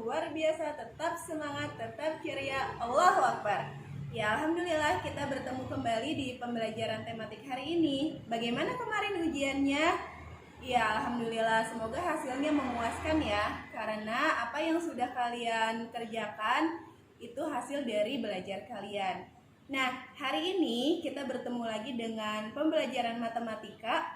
luar biasa, tetap semangat, tetap ceria. Allahu Akbar. Ya, alhamdulillah kita bertemu kembali di pembelajaran tematik hari ini. Bagaimana kemarin ujiannya? Ya, alhamdulillah semoga hasilnya memuaskan ya. Karena apa yang sudah kalian kerjakan itu hasil dari belajar kalian. Nah, hari ini kita bertemu lagi dengan pembelajaran matematika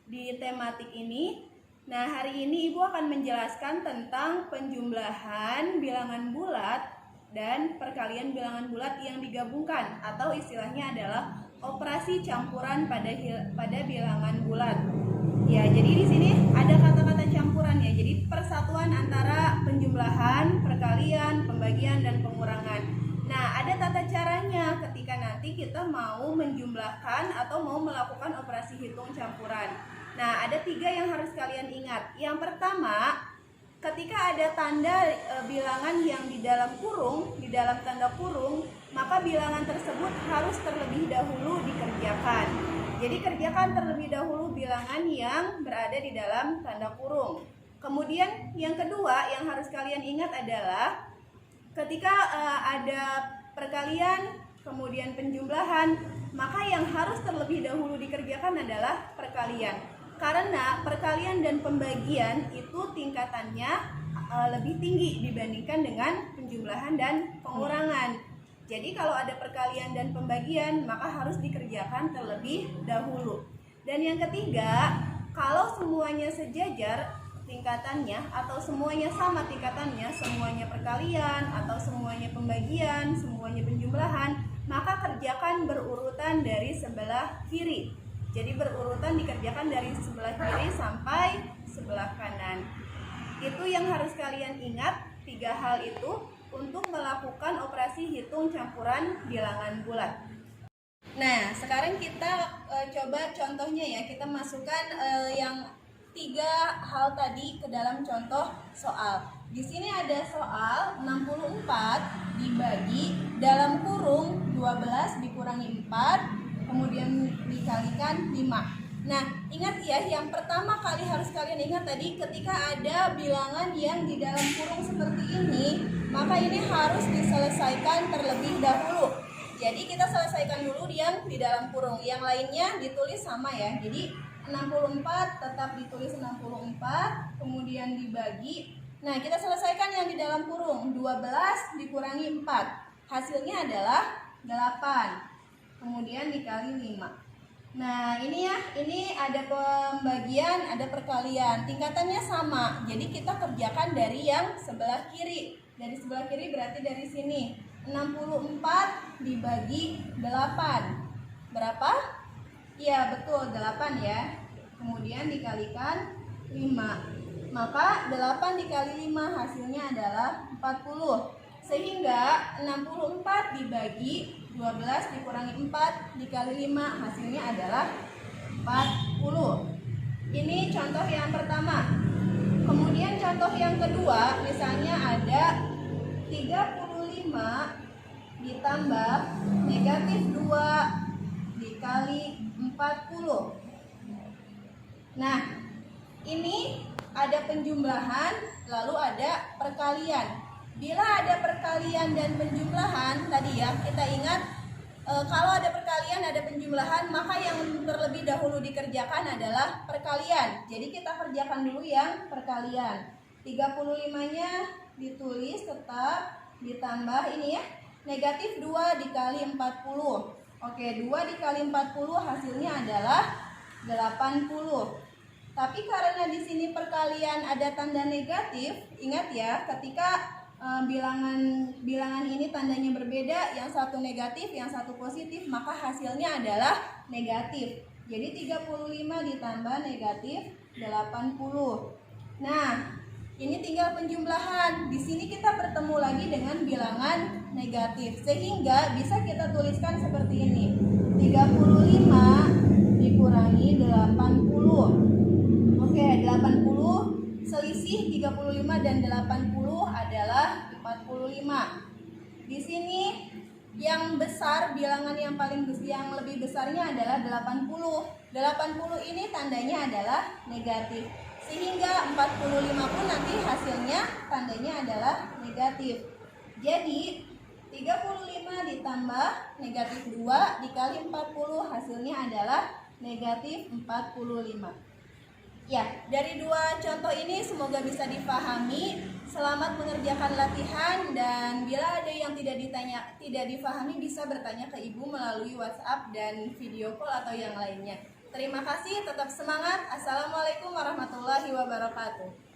di tematik ini. Nah, hari ini Ibu akan menjelaskan tentang penjumlahan bilangan bulat dan perkalian bilangan bulat yang digabungkan, atau istilahnya adalah operasi campuran pada bilangan bulat. Ya, jadi di sini ada kata-kata campuran ya. Jadi persatuan antara penjumlahan, perkalian, pembagian dan pengurangan. Nah, ada tata caranya ketika nanti kita mau menjumlahkan atau mau melakukan operasi hitung campuran. Nah, ada 3 yang harus kalian ingat. Yang pertama, ketika ada tanda bilangan yang di dalam kurung, di dalam tanda kurung, maka bilangan tersebut harus terlebih dahulu dikerjakan. Jadi kerjakan terlebih dahulu bilangan yang berada di dalam tanda kurung. Kemudian yang kedua yang harus kalian ingat adalah ketika ada perkalian, kemudian penjumlahan, maka yang harus terlebih dahulu dikerjakan adalah perkalian. Karena perkalian dan pembagian itu tingkatannya lebih tinggi dibandingkan dengan penjumlahan dan pengurangan. Jadi kalau ada perkalian dan pembagian, maka harus dikerjakan terlebih dahulu. Dan yang ketiga, kalau semuanya sejajar tingkatannya atau semuanya sama tingkatannya, semuanya perkalian atau semuanya pembagian, semuanya penjumlahan, maka kerjakan berurutan dari sebelah kiri. Jadi berurutan dikerjakan dari sebelah kiri sampai sebelah kanan. Itu yang harus kalian ingat, 3 hal itu untuk melakukan operasi hitung campuran bilangan bulat. Nah, sekarang kita coba contohnya ya. Kita masukkan yang 3 hal tadi ke dalam contoh soal. Di sini ada soal 64 dibagi dalam kurung 12 dikurangi 4 kemudian dikalikan 5. Nah, ingat ya, yang pertama kali harus kalian ingat tadi, ketika ada bilangan yang di dalam kurung seperti ini, maka ini harus diselesaikan terlebih dahulu. Jadi kita selesaikan dulu yang di dalam kurung, yang lainnya ditulis sama ya. Jadi 64 tetap ditulis 64, kemudian dibagi. Nah, kita selesaikan yang di dalam kurung, 12 dikurangi 4, hasilnya adalah 8. Kemudian dikali 5. Nah, ini ya, ini ada pembagian, ada perkalian. Tingkatannya sama. Jadi kita kerjakan dari yang sebelah kiri. Dari sebelah kiri berarti dari sini. 64 dibagi 8. Berapa? Iya, betul, 8 ya. Kemudian dikalikan 5. Maka 8 dikali 5 hasilnya adalah 40. Sehingga 64 dibagi 12 dikurangi 4 dikali 5 hasilnya adalah 40. Ini contoh yang pertama. Kemudian contoh yang kedua, misalnya ada 35 ditambah negatif 2 dikali 40. Nah, ini ada penjumlahan lalu ada perkalian. Bila ada perkalian dan penjumlahan tadi ya, kita ingat kalau ada perkalian ada penjumlahan, maka yang terlebih dahulu dikerjakan adalah perkalian. Jadi kita kerjakan dulu yang perkalian. 35-nya ditulis tetap, ditambah ini ya, negatif 2 dikali 40. Oke, 2 dikali 40 hasilnya adalah 80. Tapi karena di sini perkalian ada tanda negatif, ingat ya, ketika bilangan ini tandanya berbeda, yang satu negatif, yang satu positif, maka hasilnya adalah negatif. Jadi 35 ditambah negatif 80. Nah, ini tinggal penjumlahan. Di sini kita bertemu lagi dengan bilangan negatif, sehingga bisa kita tuliskan seperti ini. 35 dikurangi 80. Oke, 80 selisih 35 dan 80 adalah 45. Di sini yang besar, bilangan yang lebih besarnya adalah 80. 80 ini tandanya adalah negatif. Sehingga 45 pun nanti hasilnya tandanya adalah negatif. Jadi 35 ditambah negatif 2 dikali 40 hasilnya adalah negatif 45. Ya, dari dua contoh ini semoga bisa dipahami. Selamat mengerjakan latihan, dan bila ada yang tidak dipahami bisa bertanya ke Ibu melalui WhatsApp dan video call atau yang lainnya. Terima kasih, tetap semangat. Assalamualaikum warahmatullahi wabarakatuh.